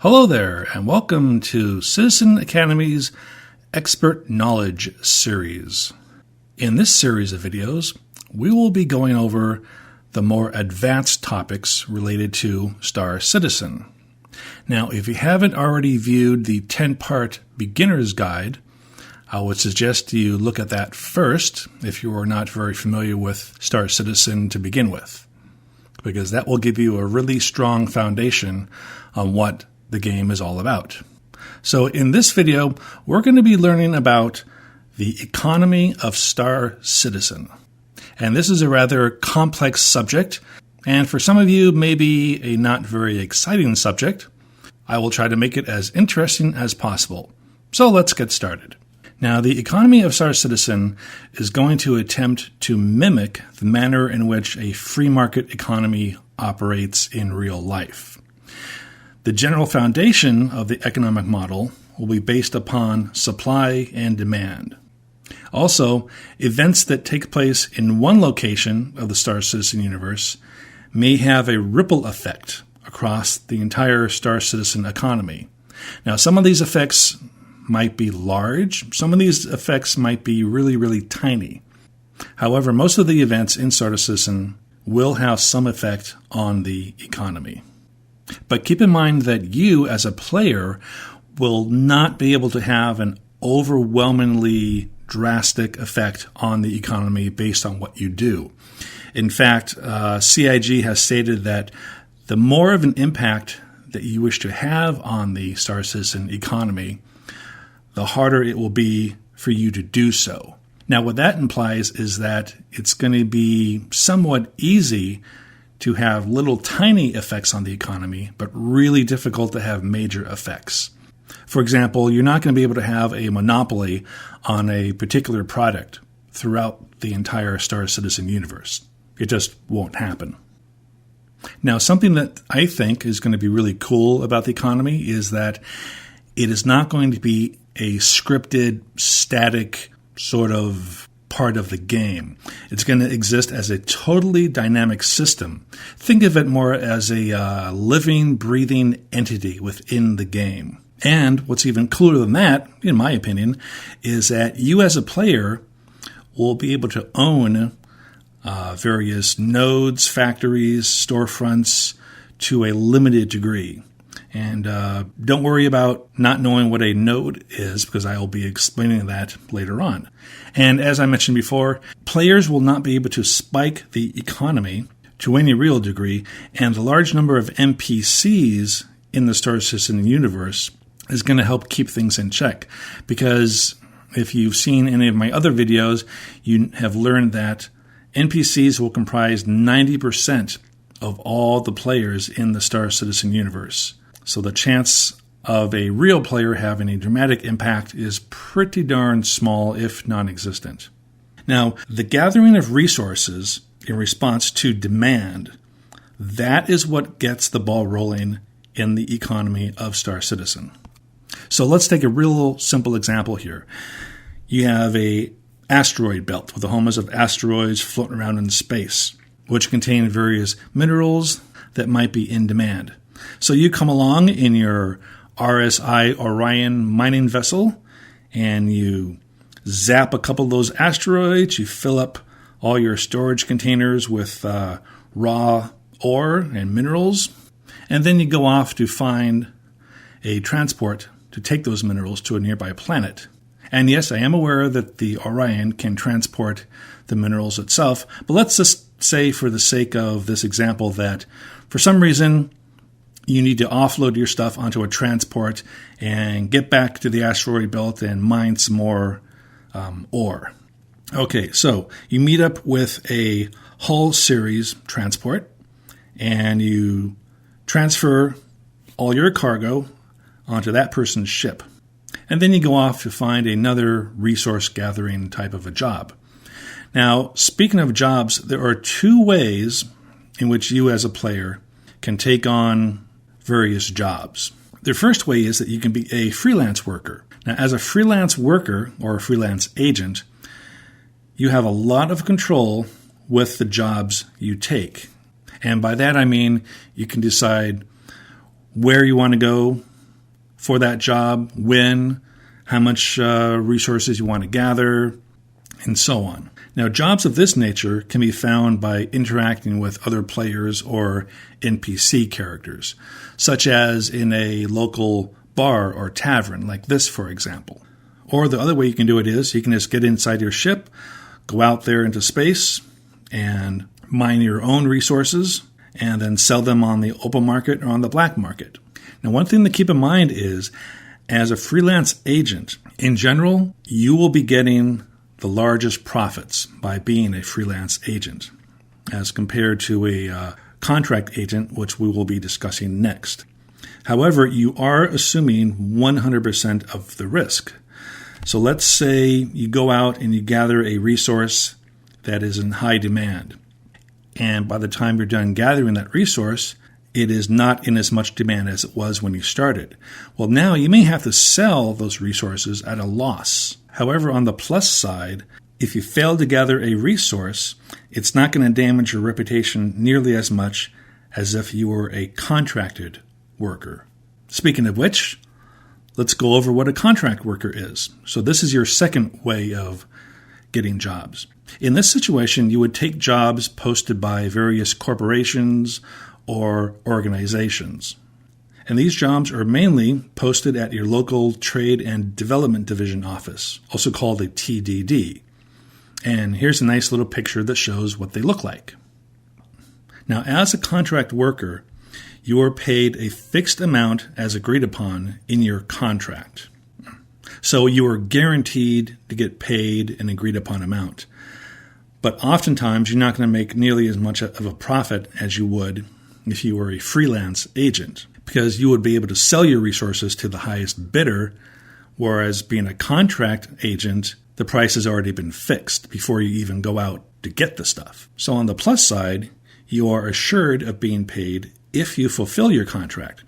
Hello there, and welcome to Citizen Academy's Expert Knowledge Series. In this series of videos, we will be going over the more advanced topics related to Star Citizen. Now, if you haven't already viewed the 10-part beginner's guide, I would suggest you look at that first if you are not very familiar with Star Citizen to begin with, because that will give you a really strong foundation on what the game is all about. So in this video, we're going to be learning about the economy of Star Citizen. And this is a rather complex subject, and for some of you, maybe a not very exciting subject. I will try to make it as interesting as possible. So let's get started. Now, the economy of Star Citizen is going to attempt to mimic the manner in which a free market economy operates in real life. The general foundation of the economic model will be based upon supply and demand. Also, events that take place in one location of the Star Citizen universe may have a ripple effect across the entire Star Citizen economy. Now, some of these effects might be large. Some of these effects might be really, really tiny. However, most of the events in Star Citizen will have some effect on the economy. But keep in mind that you, as a player, will not be able to have an overwhelmingly drastic effect on the economy based on what you do. In fact, CIG has stated that the more of an impact that you wish to have on the Star Citizen economy, the harder it will be for you to do so. Now, what that implies is that it's going to be somewhat easy to have little tiny effects on the economy, but really difficult to have major effects. For example, you're not going to be able to have a monopoly on a particular product throughout the entire Star Citizen universe. It just won't happen. Now, something that I think is going to be really cool about the economy is that it is not going to be a scripted, static sort of part of the game. It's going to exist as a totally dynamic system. Think of it more as a living, breathing entity within the game. And what's even cooler than that, in my opinion, is that you as a player will be able to own various nodes, factories, storefronts to a limited degree. And don't worry about not knowing what a node is, because I will be explaining that later on. And as I mentioned before, players will not be able to spike the economy to any real degree, and the large number of NPCs in the Star Citizen universe is going to help keep things in check. Because if you've seen any of my other videos, you have learned that NPCs will comprise 90% of all the players in the Star Citizen universe. So the chance of a real player having a dramatic impact is pretty darn small, if non-existent. Now, the gathering of resources in response to demand, that is what gets the ball rolling in the economy of Star Citizen. So let's take a real simple example here. You have a asteroid belt with a host of asteroids floating around in space, which contain various minerals that might be in demand. So you come along in your RSI Orion mining vessel, and you zap a couple of those asteroids, you fill up all your storage containers with raw ore and minerals, and then you go off to find a transport to take those minerals to a nearby planet. And yes, I am aware that the Orion can transport the minerals itself, but let's just say for the sake of this example that for some reason you need to offload your stuff onto a transport and get back to the asteroid belt and mine some more ore. Okay, so you meet up with a Hull series transport and you transfer all your cargo onto that person's ship. And then you go off to find another resource gathering type of a job. Now, speaking of jobs, there are two ways in which you as a player can take on various jobs. The first way is that you can be a freelance worker. Now, as a freelance worker or a freelance agent, you have a lot of control with the jobs you take. And by that I mean you can decide where you want to go, for that job, when, how much resources you want to gather, and so on. Now, jobs of this nature can be found by interacting with other players or NPC characters, such as in a local bar or tavern, like this, for example. Or the other way you can do it is you can just get inside your ship, go out there into space, and mine your own resources, and then sell them on the open market or on the black market. Now, one thing to keep in mind is, as a freelance agent, in general, you will be getting the largest profits by being a freelance agent, as compared to a contract agent, which we will be discussing next. However, you are assuming 100% of the risk. So let's say you go out and you gather a resource that is in high demand. And by the time you're done gathering that resource, it is not in as much demand as it was when you started. Well, now you may have to sell those resources at a loss. However, on the plus side, if you fail to gather a resource, it's not going to damage your reputation nearly as much as if you were a contracted worker. Speaking of which, let's go over what a contract worker is. So this is your second way of getting jobs. In this situation, you would take jobs posted by various corporations or organizations. And these jobs are mainly posted at your local Trade and Development Division office, also called a TDD. And here's a nice little picture that shows what they look like. Now, as a contract worker, you are paid a fixed amount as agreed upon in your contract. So you are guaranteed to get paid an agreed upon amount. But oftentimes, you're not going to make nearly as much of a profit as you would if you were a freelance agent, because you would be able to sell your resources to the highest bidder, whereas being a contract agent, the price has already been fixed before you even go out to get the stuff. So on the plus side, you are assured of being paid if you fulfill your contract,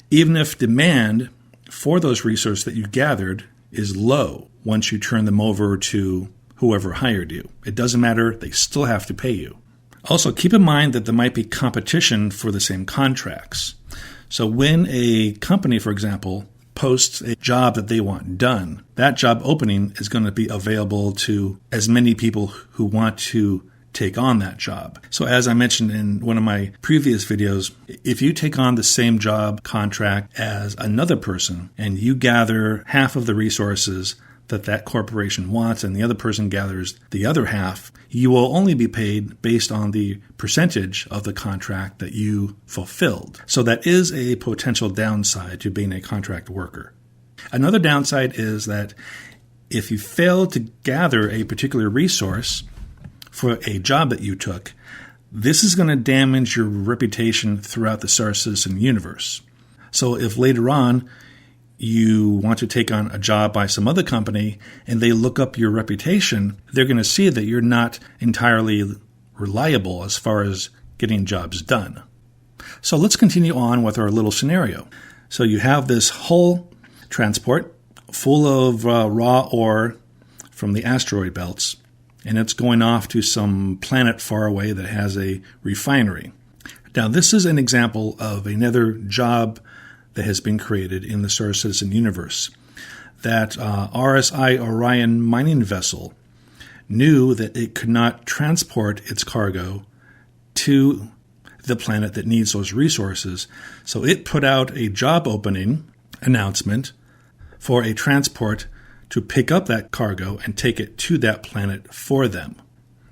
even if demand for those resources that you gathered is low once you turn them over to whoever hired you. It doesn't matter, they still have to pay you. Also, keep in mind that there might be competition for the same contracts. So when a company, for example, posts a job that they want done, that job opening is going to be available to as many people who want to take on that job. So as I mentioned in one of my previous videos, if you take on the same job contract as another person and you gather half of the resources that corporation wants and the other person gathers the other half, you will only be paid based on the percentage of the contract that you fulfilled. So that is a potential downside to being a contract worker. Another downside is that if you fail to gather a particular resource for a job that you took, this is going to damage your reputation throughout the Star Citizen universe. So if later on you want to take on a job by some other company and they look up your reputation, they're going to see that you're not entirely reliable as far as getting jobs done. So let's continue on with our little scenario. So you have this hull transport full of raw ore from the asteroid belts, and it's going off to some planet far away that has a refinery. Now, this is an example of another job that has been created in the Star Citizen universe. That RSI Orion mining vessel knew that it could not transport its cargo to the planet that needs those resources, so it put out a job opening announcement for a transport to pick up that cargo and take it to that planet for them.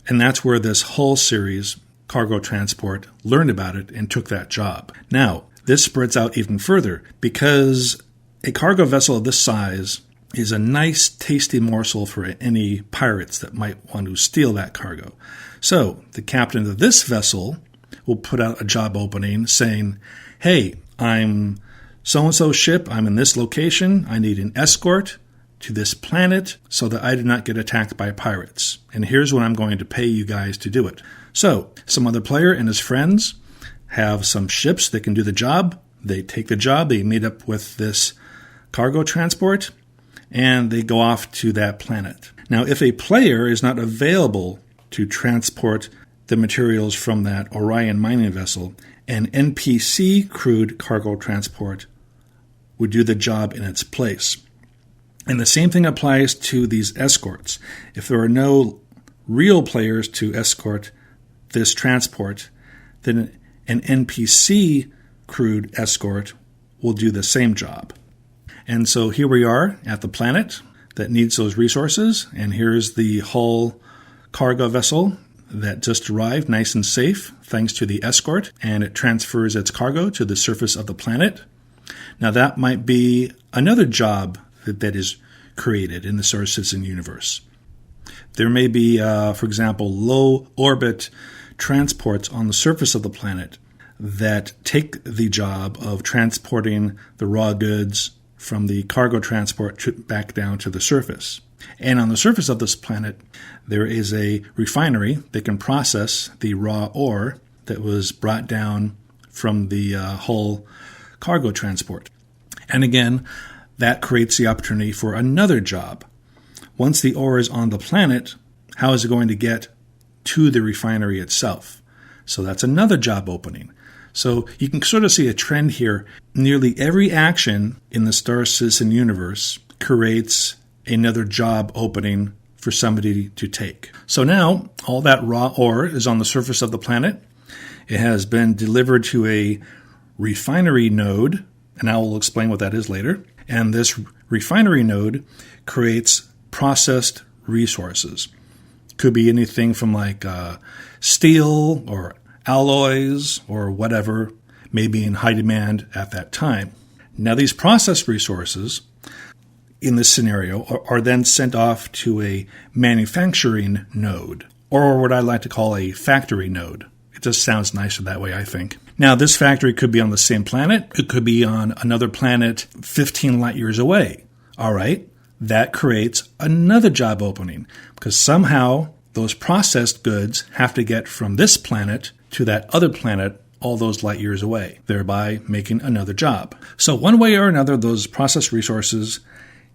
And that's where this whole series, Cargo Transport, learned about it and took that job. Now, this spreads out even further because a cargo vessel of this size is a nice, tasty morsel for any pirates that might want to steal that cargo. So the captain of this vessel will put out a job opening saying, hey, I'm so-and-so ship, I'm in this location, I need an escort to this planet so that I do not get attacked by pirates. And here's what I'm going to pay you guys to do it. So some other player and his friends have some ships that can do the job. They take the job, they meet up with this cargo transport, and they go off to that planet. Now, if a player is not available to transport the materials from that Orion mining vessel, an NPC crewed cargo transport would do the job in its place. And the same thing applies to these escorts. If there are no real players to escort this transport, then an NPC crewed escort will do the same job. And so here we are at the planet that needs those resources, and here's the hull cargo vessel that just arrived nice and safe thanks to the escort, and it transfers its cargo to the surface of the planet. Now that might be another job that is created in the Star Citizen universe. There may be, for example, low orbit transports on the surface of the planet that take the job of transporting the raw goods from the cargo transport back down to the surface. And on the surface of this planet, there is a refinery that can process the raw ore that was brought down from the hull cargo transport. And again, that creates the opportunity for another job. Once the ore is on the planet, how is it going to get to the refinery itself? So that's another job opening. So you can sort of see a trend here. Nearly every action in the Star Citizen universe creates another job opening for somebody to take. So now all that raw ore is on the surface of the planet. It has been delivered to a refinery node, and I will explain what that is later. And this refinery node creates processed resources. Could be anything from like steel or alloys or whatever may be in high demand at that time. Now these processed resources in this scenario are then sent off to a manufacturing node, or what I like to call a factory node. It just sounds nicer that way, I think. Now this factory could be on the same planet. It could be on another planet 15 light years away. All right, that creates another job opening because somehow those processed goods have to get from this planet to that other planet all those light years away, thereby making another job. So one way or another, those processed resources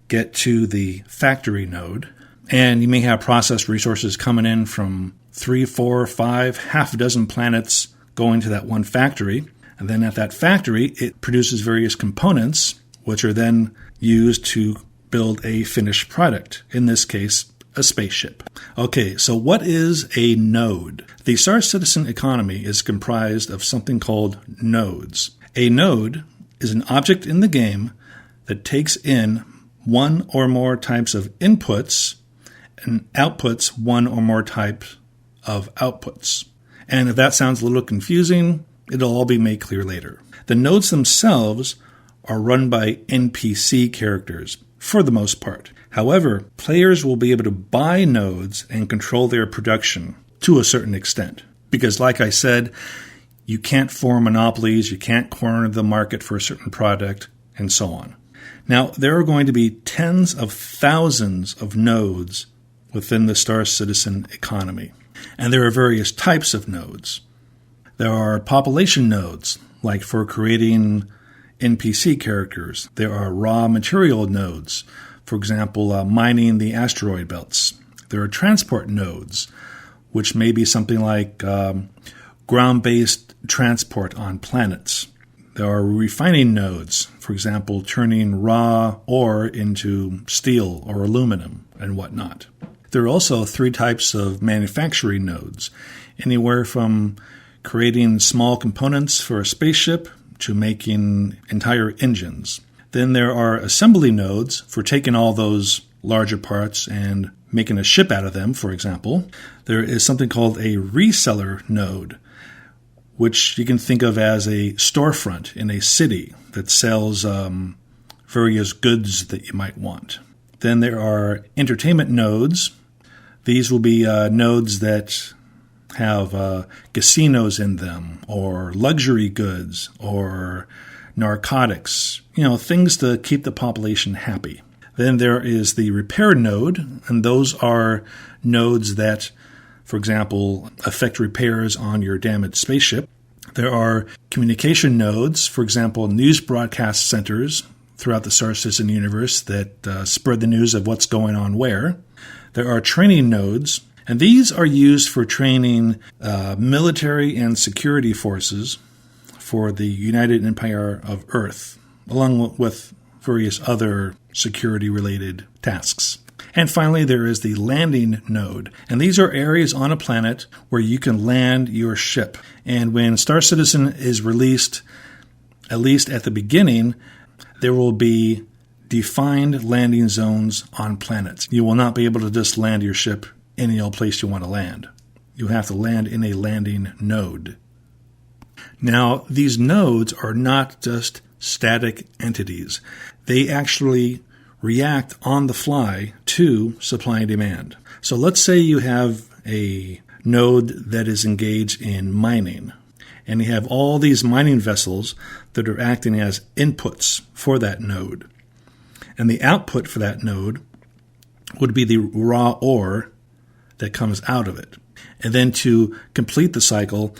get to the factory node, and you may have processed resources coming in from 3, 4, 5, half a dozen planets going to that one factory. And then at that factory, it produces various components, which are then used to build a finished product, in this case, a spaceship. Okay, so what is a node? The Star Citizen economy is comprised of something called nodes. A node is an object in the game that takes in one or more types of inputs and outputs one or more types of outputs. And if that sounds a little confusing, it'll all be made clear later. The nodes themselves are run by NPC characters, for the most part. However, players will be able to buy nodes and control their production to a certain extent. Because like I said, you can't form monopolies, you can't corner the market for a certain product, and so on. Now, there are going to be tens of thousands of nodes within the Star Citizen economy. And there are various types of nodes. There are population nodes, like for creating NPC characters. There are raw material nodes, for example, mining the asteroid belts. There are transport nodes, which may be something like ground-based transport on planets. There are refining nodes, for example, turning raw ore into steel or aluminum and whatnot. There are also 3 types of manufacturing nodes, anywhere from creating small components for a spaceship to making entire engines. Then there are assembly nodes for taking all those larger parts and making a ship out of them, for example. There is something called a reseller node, which you can think of as a storefront in a city that sells various goods that you might want. Then there are entertainment nodes. These will be nodes that have casinos in them, or luxury goods, or narcotics, things to keep the population happy. Then there is the repair node, and those are nodes that, for example, affect repairs on your damaged spaceship. There are communication nodes, for example, news broadcast centers throughout the Star Citizen universe that spread the news of what's going on where. There are training nodes, and these are used for training military and security forces for the United Empire of Earth, along with various other security-related tasks. And finally, there is the landing node. And these are areas on a planet where you can land your ship. And when Star Citizen is released, at least at the beginning, there will be defined landing zones on planets. You will not be able to just land your ship any old place you want to land. You have to land in a landing node. Now, these nodes are not just static entities. They actually react on the fly to supply and demand. So let's say you have a node that is engaged in mining, and you have all these mining vessels that are acting as inputs for that node. And the output for that node would be the raw ore that comes out of it. And then to complete the cycle,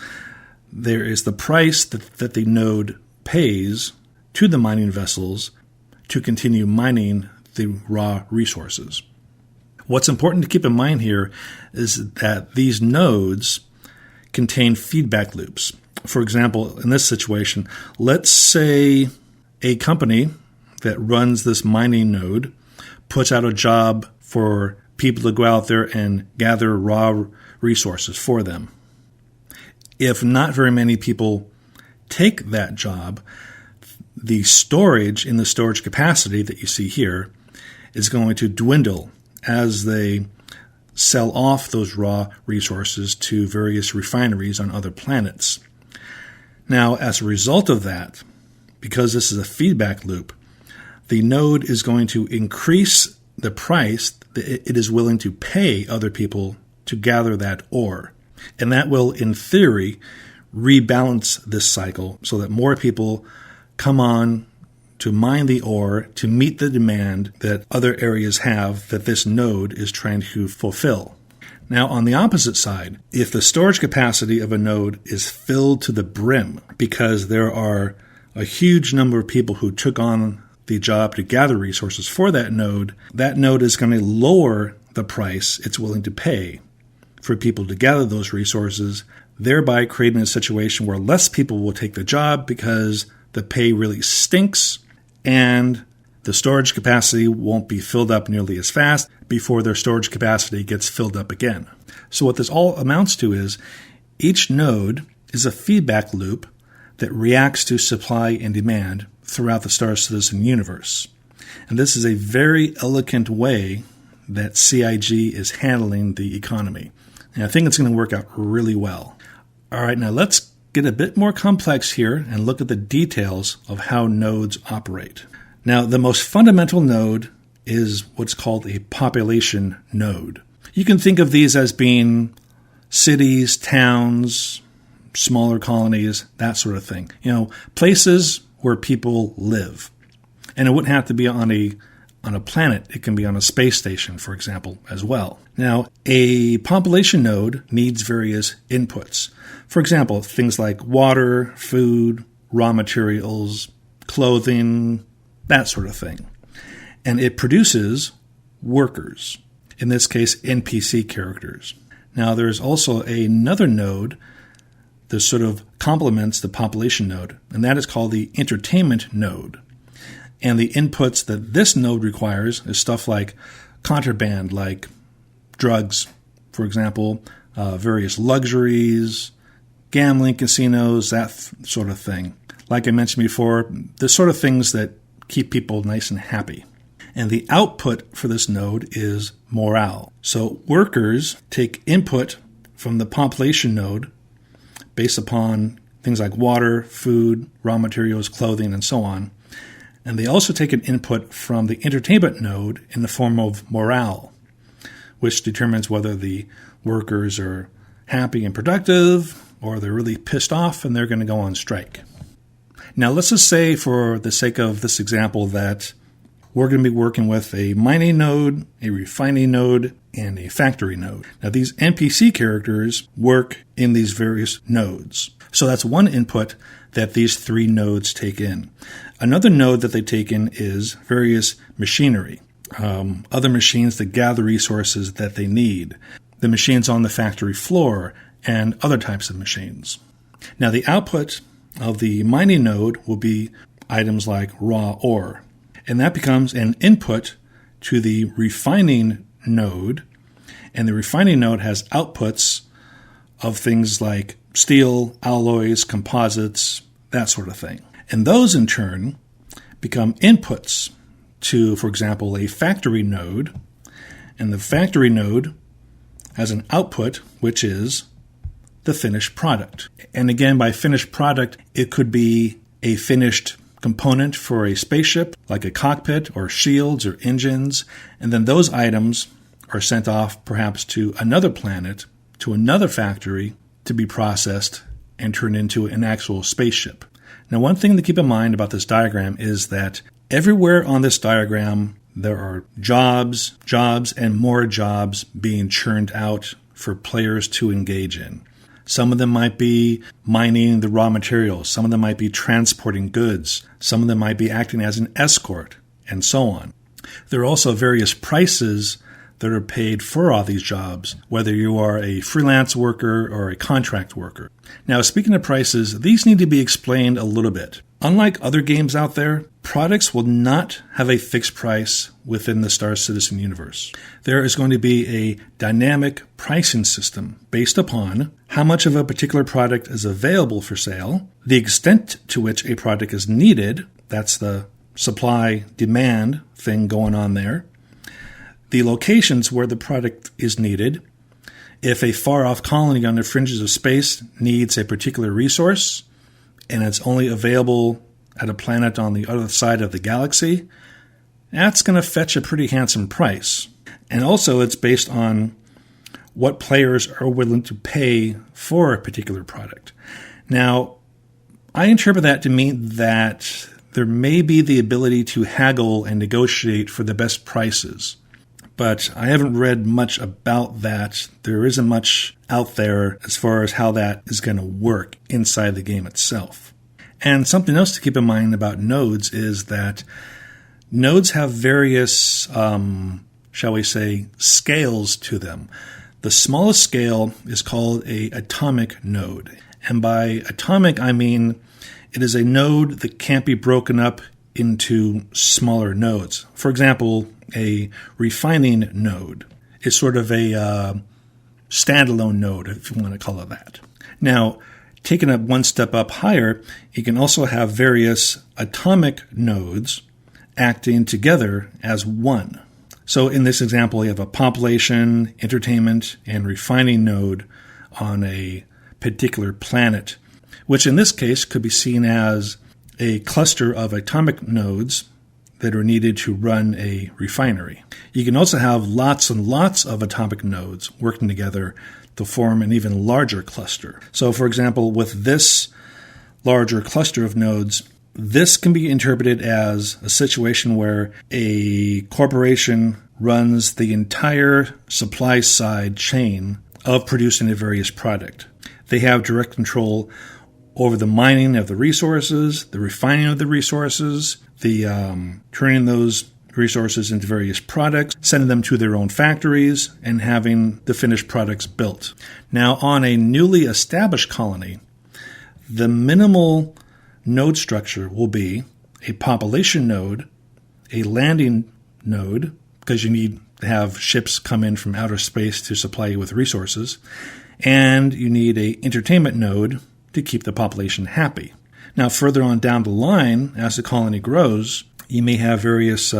there is the price that the node pays to the mining vessels to continue mining the raw resources. What's important to keep in mind here is that these nodes contain feedback loops. For example, in this situation, let's say a company that runs this mining node puts out a job for people to go out there and gather raw resources for them. If not very many people take that job, the storage in the storage capacity that you see here is going to dwindle as they sell off those raw resources to various refineries on other planets. Now, as a result of that, because this is a feedback loop, the node is going to increase the price that it is willing to pay other people to gather that ore. And that will, in theory, rebalance this cycle so that more people come on to mine the ore to meet the demand that other areas have that this node is trying to fulfill. Now, on the opposite side, if the storage capacity of a node is filled to the brim because there are a huge number of people who took on the job to gather resources for that node is going to lower the price it's willing to pay for people to gather those resources, thereby creating a situation where less people will take the job because the pay really stinks and the storage capacity won't be filled up nearly as fast before their storage capacity gets filled up again. So what this all amounts to is each node is a feedback loop that reacts to supply and demand throughout the Star Citizen universe. And this is a very elegant way that CIG is handling the economy. And I think it's going to work out really well. All right, now let's get a bit more complex here and look at the details of how nodes operate. Now, the most fundamental node is what's called a population node. You can think of these as being cities, towns, smaller colonies, that sort of thing. Places where people live. And it wouldn't have to be on a planet. It can be on a space station, for example, as well. Now, a population node needs various inputs. For example, things like water, food, raw materials, clothing, that sort of thing. And it produces workers, in this case, NPC characters. Now, there's also another node that sort of complements the population node, and that is called the entertainment node. And the inputs that this node requires is stuff like contraband, like drugs, for example, various luxuries, gambling casinos, that sort of thing. Like I mentioned before, the sort of things that keep people nice and happy. And the output for this node is morale. So workers take input from the population node based upon things like water, food, raw materials, clothing, and so on. And they also take an input from the entertainment node in the form of morale, which determines whether the workers are happy and productive or they're really pissed off and they're going to go on strike. Now, let's just say, for the sake of this example, that we're going to be working with a mining node, a refining node, and a factory node. Now, these NPC characters work in these various nodes. So that's one input that these three nodes take in. Another node that they take in is various machinery, other machines that gather resources that they need, the machines on the factory floor, and other types of machines. Now, the output of the mining node will be items like raw ore. And that becomes an input to the refining node, and the refining node has outputs of things like steel, alloys, composites, that sort of thing. And those in turn become inputs to, for example, a factory node, and the factory node has an output, which is the finished product. And again, by finished product, it could be a finished component for a spaceship, like a cockpit or shields or engines, and then those items are sent off perhaps to another planet, to another factory, to be processed and turned into an actual spaceship. Now, one thing to keep in mind about this diagram is that everywhere on this diagram, there are jobs, and more jobs being churned out for players to engage in. Some of them might be mining the raw materials. Some of them might be transporting goods. Some of them might be acting as an escort, and so on. There are also various prices that are paid for all these jobs, whether you are a freelance worker or a contract worker. Now, speaking of prices, these need to be explained a little bit. Unlike other games out there, products will not have a fixed price within the Star Citizen universe. There is going to be a dynamic pricing system based upon how much of a particular product is available for sale, the extent to which a product is needed, that's the supply-demand thing going on there, the locations where the product is needed, if a far-off colony on the fringes of space needs a particular resource, and it's only available at a planet on the other side of the galaxy, that's going to fetch a pretty handsome price. And also it's based on what players are willing to pay for a particular product. Now, I interpret that to mean that there may be the ability to haggle and negotiate for the best prices. But I haven't read much about that. There isn't much out there as far as how that is going to work inside the game itself. And something else to keep in mind about nodes is that nodes have various, shall we say, scales to them. The smallest scale is called an atomic node. And by atomic, I mean it is a node that can't be broken up into smaller nodes. For example, a refining node is sort of a standalone node, if you want to call it that. Now, taking it one step up higher, you can also have various atomic nodes acting together as one. So in this example, you have a population, entertainment, and refining node on a particular planet, which in this case could be seen as a cluster of atomic nodes that are needed to run a refinery. You can also have lots and lots of atomic nodes working together to form an even larger cluster. So, for example, with this larger cluster of nodes, this can be interpreted as a situation where a corporation runs the entire supply side chain of producing a various product. They have direct control over the mining of the resources, the refining of the resources, the turning those resources into various products, sending them to their own factories, and having the finished products built. Now, on a newly established colony, the minimal node structure will be a population node, a landing node, because you need to have ships come in from outer space to supply you with resources, and you need an entertainment node to keep the population happy. Now, further on down the line, as the colony grows, you may have various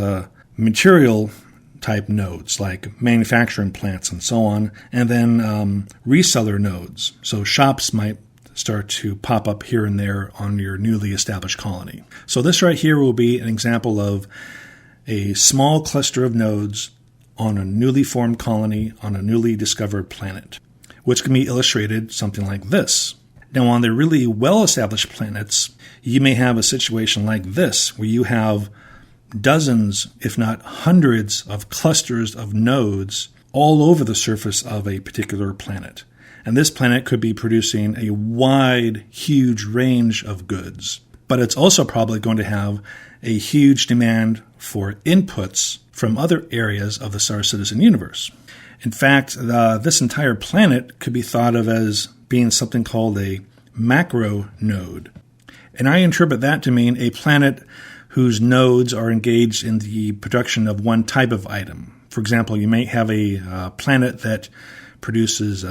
material type nodes like manufacturing plants and so on, and then reseller nodes. So shops might start to pop up here and there on your newly established colony. So this right here will be an example of a small cluster of nodes on a newly formed colony on a newly discovered planet, which can be illustrated something like this. Now, on the really well-established planets, you may have a situation like this, where you have dozens, if not hundreds, of clusters of nodes all over the surface of a particular planet. And this planet could be producing a wide, huge range of goods. But it's also probably going to have a huge demand for inputs from other areas of the Star Citizen universe. In fact, this entire planet could be thought of as being something called a macro node. And I interpret that to mean a planet whose nodes are engaged in the production of one type of item. For example, you may have a planet that produces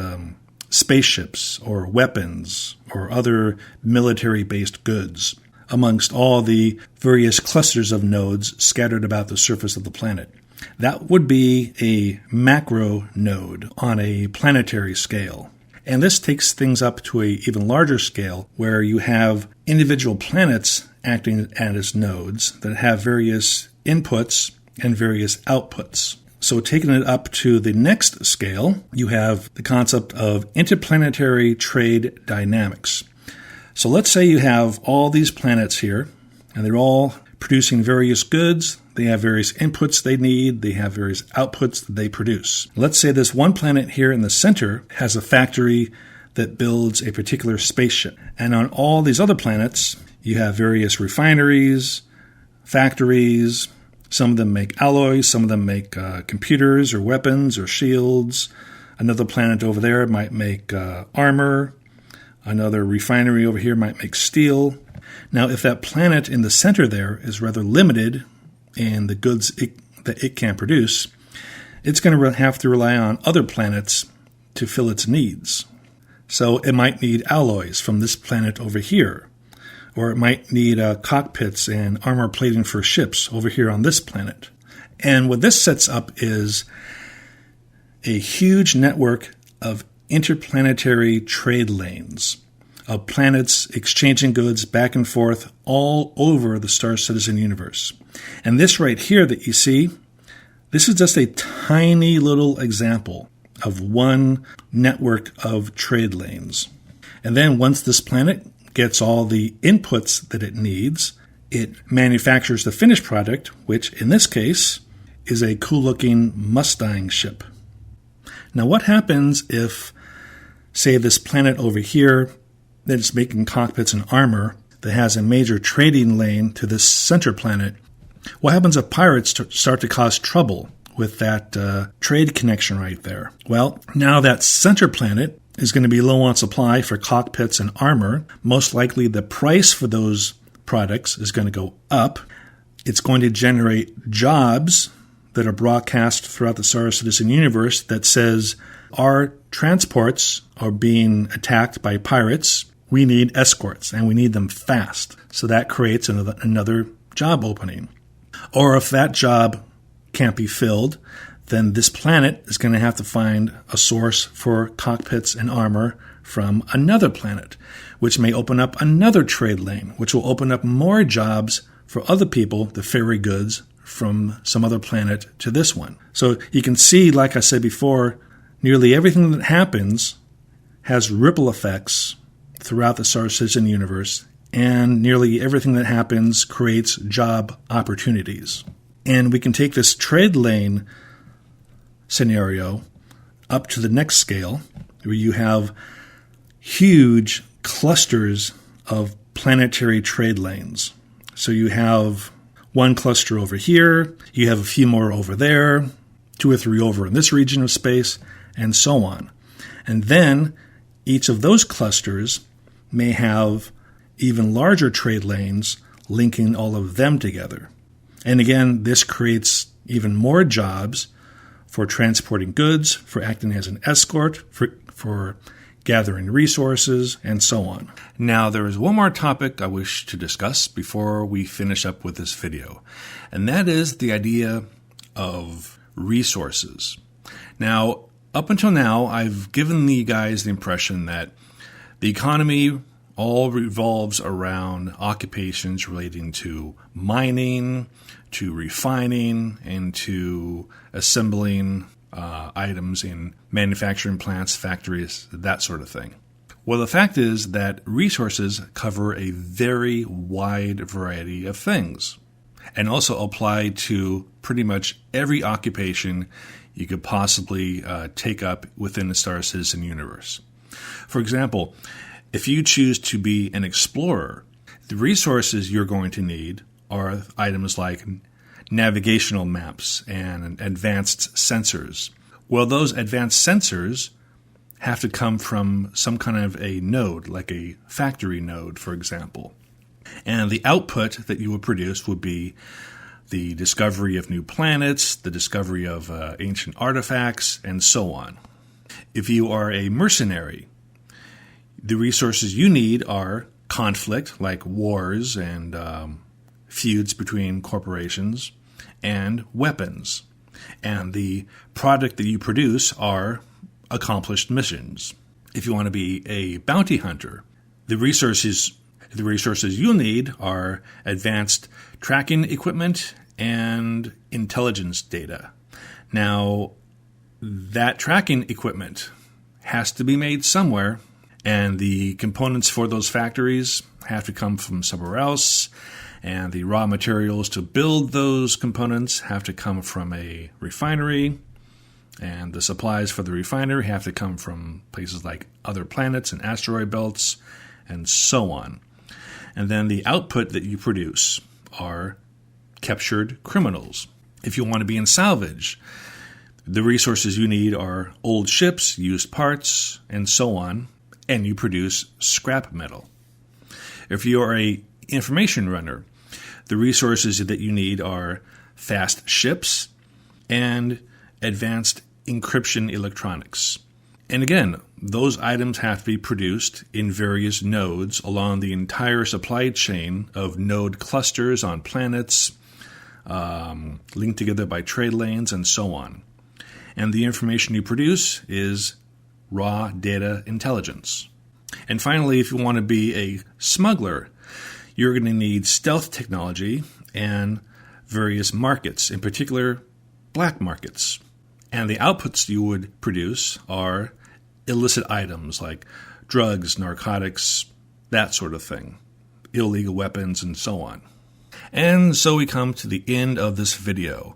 spaceships or weapons or other military-based goods amongst all the various clusters of nodes scattered about the surface of the planet. That would be a macro node on a planetary scale. And this takes things up to an even larger scale where you have individual planets acting as nodes that have various inputs and various outputs. So taking it up to the next scale, you have the concept of interplanetary trade dynamics. So let's say you have all these planets here, and they're all producing various goods. They have various inputs they need. They have various outputs that they produce. Let's say this one planet here in the center has a factory that builds a particular spaceship. And on all these other planets, you have various refineries, factories. Some of them make alloys. Some of them make computers or weapons or shields. Another planet over there might make armor. Another refinery over here might make steel. Now, if that planet in the center there is rather limited in the goods that it can produce, it's going to have to rely on other planets to fill its needs. So it might need alloys from this planet over here, or it might need cockpits and armor plating for ships over here on this planet. And what this sets up is a huge network of interplanetary trade lanes of planets exchanging goods back and forth all over the star citizen universe. And this right here that you see, this is just a tiny little example of one network of trade lanes. And then once this planet gets all the inputs that it needs, it manufactures the finished product, which in this case is a cool-looking Mustang ship. Now what happens if, say, this planet over here that is making cockpits and armor that has a major trading lane to this center planet? What happens if pirates start to cause trouble with that trade connection right there? Well, now that center planet is going to be low on supply for cockpits and armor. Most likely the price for those products is going to go up. It's going to generate jobs that are broadcast throughout the Star Citizen universe that says, our transports are being attacked by pirates. We need escorts, and we need them fast. So that creates another job opening. Or if that job can't be filled, then this planet is going to have to find a source for cockpits and armor from another planet, which may open up another trade lane, which will open up more jobs for other people to ferry goods from some other planet to this one. So you can see, like I said before, nearly everything that happens has ripple effects throughout the Star Citizen universe, and nearly everything that happens creates job opportunities. And we can take this trade lane scenario up to the next scale, where you have huge clusters of planetary trade lanes. So you have one cluster over here, you have a few more over there, 2 or 3 over in this region of space, and so on. And then each of those clusters may have even larger trade lanes linking all of them together. And again, this creates even more jobs for transporting goods, for acting as an escort, for gathering resources, and so on. Now, there is one more topic I wish to discuss before we finish up with this video, and that is the idea of resources. Now, up until now, I've given you guys the impression that the economy all revolves around occupations relating to mining, to refining, and to assembling items in manufacturing plants, factories, that sort of thing. Well, the fact is that resources cover a very wide variety of things and also apply to pretty much every occupation you could possibly take up within the Star Citizen universe. For example, if you choose to be an explorer, the resources you're going to need are items like navigational maps and advanced sensors. Well, those advanced sensors have to come from some kind of a node, like a factory node, for example. And the output that you would produce would be the discovery of new planets, the discovery of ancient artifacts, and so on. If you are a mercenary, the resources you need are conflict, like wars and feuds between corporations, and weapons. And the product that you produce are accomplished missions. If you want to be a bounty hunter, the resources you'll need are advanced tracking equipment and intelligence data. Now, that tracking equipment has to be made somewhere, and the components for those factories have to come from somewhere else, and the raw materials to build those components have to come from a refinery, and the supplies for the refinery have to come from places like other planets and asteroid belts, and so on. And then the output that you produce are captured criminals. If you want to be in salvage, the resources you need are old ships, used parts, and so on, and you produce scrap metal. If you are an information runner, the resources that you need are fast ships and advanced encryption electronics. And again, those items have to be produced in various nodes along the entire supply chain of node clusters on planets, linked together by trade lanes, and so on. And the information you produce is raw data intelligence. And finally, if you want to be a smuggler, you're going to need stealth technology and various markets, in particular black markets. And the outputs you would produce are illicit items like drugs, narcotics, that sort of thing, illegal weapons, and so on. And so we come to the end of this video.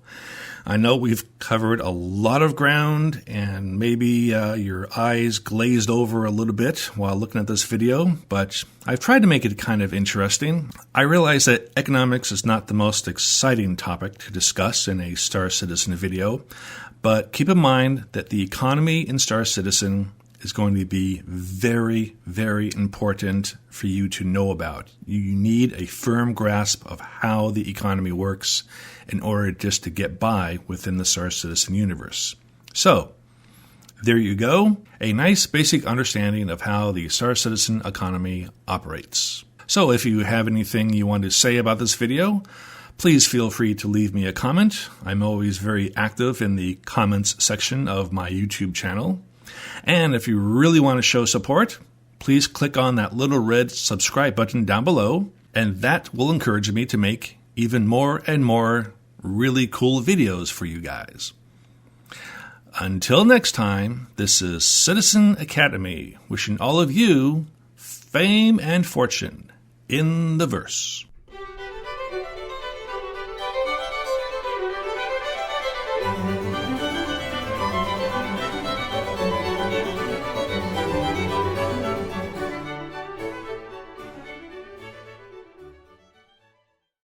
I know we've covered a lot of ground, and maybe your eyes glazed over a little bit while looking at this video, but I've tried to make it kind of interesting. I realize that economics is not the most exciting topic to discuss in a Star Citizen video, but keep in mind that the economy in Star Citizen is going to be very, very important for you to know about. You need a firm grasp of how the economy works in order just to get by within the Star Citizen universe. So, there you go, a nice basic understanding of how the Star Citizen economy operates. So if you have anything you want to say about this video, please feel free to leave me a comment. I'm always very active in the comments section of my YouTube channel. And if you really want to show support, please click on that little red subscribe button down below, and that will encourage me to make even more and more really cool videos for you guys. Until next time, this is Citizen Academy, wishing all of you fame and fortune in the verse.